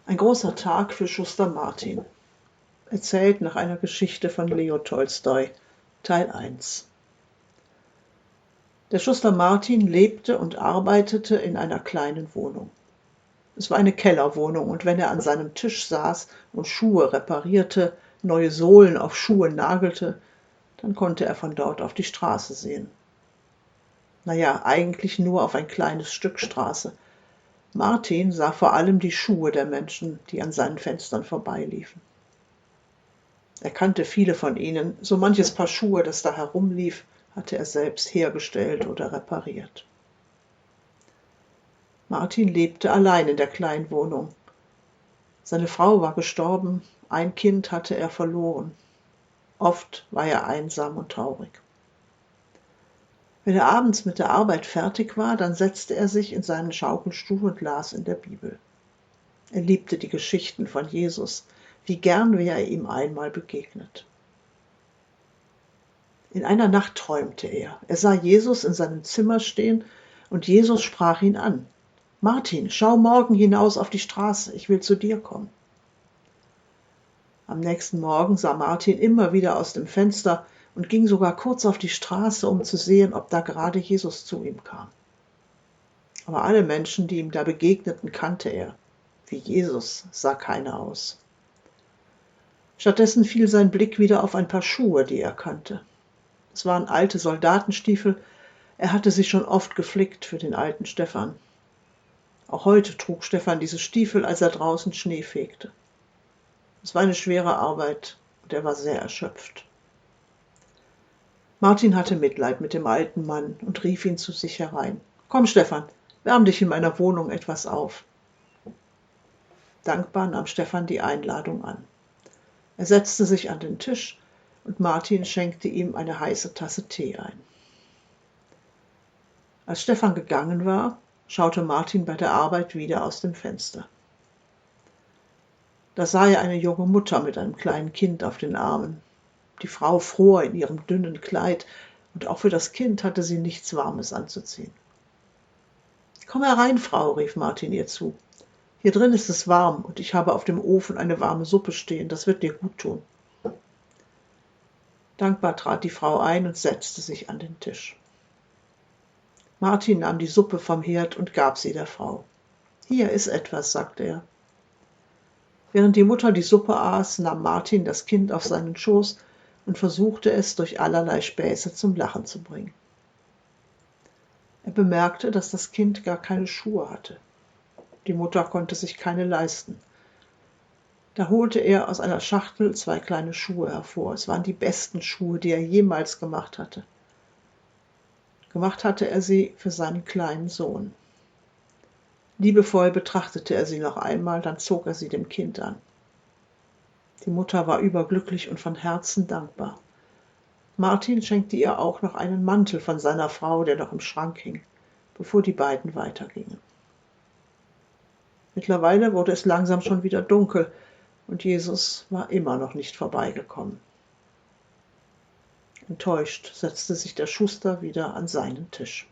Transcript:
Ein großer Tag für Schuster Martin. Erzählt nach einer Geschichte von Leo Tolstoi, Teil 1. Der Schuster Martin lebte und arbeitete in einer kleinen Wohnung. Es war eine Kellerwohnung, und wenn er an seinem Tisch saß und Schuhe reparierte, neue Sohlen auf Schuhe nagelte, dann konnte er von dort auf die Straße sehen. Naja, eigentlich nur auf ein kleines Stück Straße. Martin sah vor allem die Schuhe der Menschen, die an seinen Fenstern vorbeiliefen. Er kannte viele von ihnen, so manches Paar Schuhe, das da herumlief, hatte er selbst hergestellt oder repariert. Martin lebte allein in der kleinen Wohnung. Seine Frau war gestorben, ein Kind hatte er verloren. Oft war er einsam und traurig. Wenn er abends mit der Arbeit fertig war, dann setzte er sich in seinen Schaukelstuhl und las in der Bibel. Er liebte die Geschichten von Jesus, wie gern wäre er ihm einmal begegnet. In einer Nacht träumte er. Er sah Jesus in seinem Zimmer stehen und Jesus sprach ihn an. Martin, schau morgen hinaus auf die Straße, ich will zu dir kommen. Am nächsten Morgen sah Martin immer wieder aus dem Fenster und ging sogar kurz auf die Straße, um zu sehen, ob da gerade Jesus zu ihm kam. Aber alle Menschen, die ihm da begegneten, kannte er. Wie Jesus sah keiner aus. Stattdessen fiel sein Blick wieder auf ein paar Schuhe, die er kannte. Es waren alte Soldatenstiefel, er hatte sie schon oft geflickt für den alten Stefan. Auch heute trug Stefan diese Stiefel, als er draußen Schnee fegte. Es war eine schwere Arbeit und er war sehr erschöpft. Martin hatte Mitleid mit dem alten Mann und rief ihn zu sich herein. Komm, Stefan, wärm dich in meiner Wohnung etwas auf. Dankbar nahm Stefan die Einladung an. Er setzte sich an den Tisch und Martin schenkte ihm eine heiße Tasse Tee ein. Als Stefan gegangen war, schaute Martin bei der Arbeit wieder aus dem Fenster. Da sah er eine junge Mutter mit einem kleinen Kind auf den Armen. Die Frau fror in ihrem dünnen Kleid, und auch für das Kind hatte sie nichts Warmes anzuziehen. »Komm herein, Frau«, rief Martin ihr zu. »Hier drin ist es warm, und ich habe auf dem Ofen eine warme Suppe stehen, das wird dir gut tun.« Dankbar trat die Frau ein und setzte sich an den Tisch. Martin nahm die Suppe vom Herd und gab sie der Frau. »Hier ist etwas«, sagte er. Während die Mutter die Suppe aß, nahm Martin das Kind auf seinen Schoß und versuchte es durch allerlei Späße zum Lachen zu bringen. Er bemerkte, dass das Kind gar keine Schuhe hatte. Die Mutter konnte sich keine leisten. Da holte er aus einer Schachtel 2 kleine Schuhe hervor. Es waren die besten Schuhe, die er jemals gemacht hatte. Gemacht hatte er sie für seinen kleinen Sohn. Liebevoll betrachtete er sie noch einmal, dann zog er sie dem Kind an. Die Mutter war überglücklich und von Herzen dankbar. Martin schenkte ihr auch noch einen Mantel von seiner Frau, der noch im Schrank hing, bevor die beiden weitergingen. Mittlerweile wurde es langsam schon wieder dunkel, und Jesus war immer noch nicht vorbeigekommen. Enttäuscht setzte sich der Schuster wieder an seinen Tisch.